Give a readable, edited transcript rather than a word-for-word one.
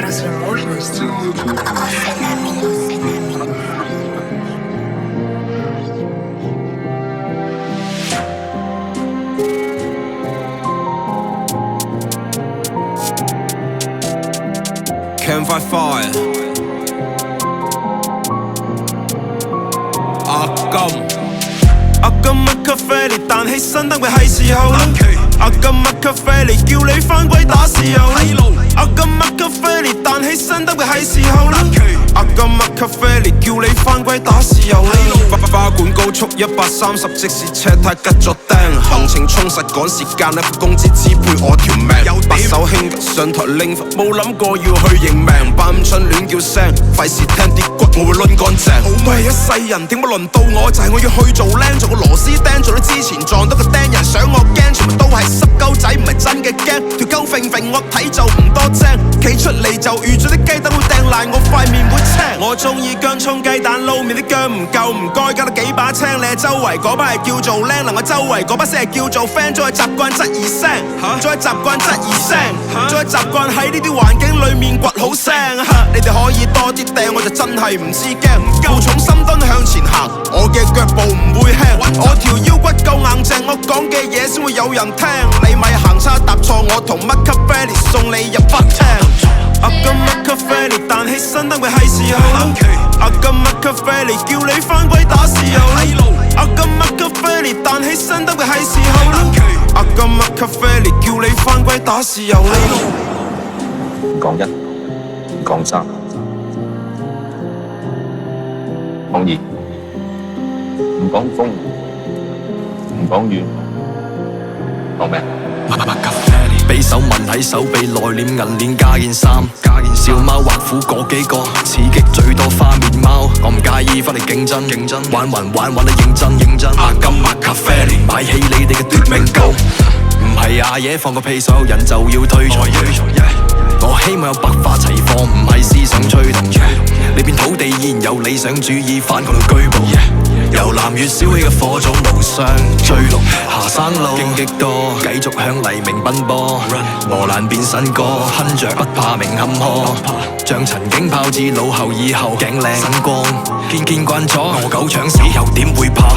Разве можно сделать Can't fight fire.我今日咖啡你彈起身燈會係時候啦。我今日咖啡你叫你返歸打豉油啦。我今日咖啡你彈起身燈會係時候啦。我今日咖啡你叫你返歸打豉油啦。花管高速130，即使車胎吉咗釘，行程充實趕時間，一副工資支配我條命。白手興吉上台拎佛，冇諗過要去認命，扮唔出亂叫聲，費事聽啲骨我會攆乾淨。我係一世人，點解輪到我？就係我要去做靚，做個螺絲釘，做到之前撞到個釘人，想我驚，全部都係濕鳩仔，唔係真嘅驚。條鳩揈揈我睇就唔多精，企出嚟就預咗啲雞蛋會掟爛我塊面會青。我中意薑葱雞蛋撈麵，啲薑唔夠唔該加多幾把青。你係周圍嗰班係叫做靚，嗱我周圍嗰班先係叫做 friend， 再習慣質疑聲，再習慣質疑聲，再習慣喺呢啲環境裡面掘好聲。你哋可以多啲掟，我就真係唔知驚，負重深蹲向前行，我嘅腳步唔會輕，我條腰骨夠硬淨，我講嘅嘢先會有人聽。你咪行差踏錯，我同乜 Machiavelli 送你入筆廳。我今日 Machiavelli彈起身燈會係時候啦。我今日 Machiavelli叫你返歸打豉油啦。我今日 Machiavelli彈起身燈會係時候啦。我今日 Machiavelli叫你返歸打豉油啦。唔講一，唔講三，講二，唔講風，唔講雨，講咩？匕首紋喺手臂內斂銀鏈加件衫，小貓畫虎嗰幾個，刺激最多花面貓。我唔介意返嚟競爭，玩得認真。阿金麥咖啡連買起你哋嘅奪命高，唔係阿爺放個屁所有人就要推錯。我希望有百花齊放，唔係思想吹動。呢片土地依然有理想主義反抗到居步。由南越燒起嘅火種無雙，追龍下山路經極多，繼續向黎明奔波。磨難變新歌，哼着不怕明坎坷，像陳景炮至老後以後頸靚身光。見慣咗我狗搶手，又點會怕？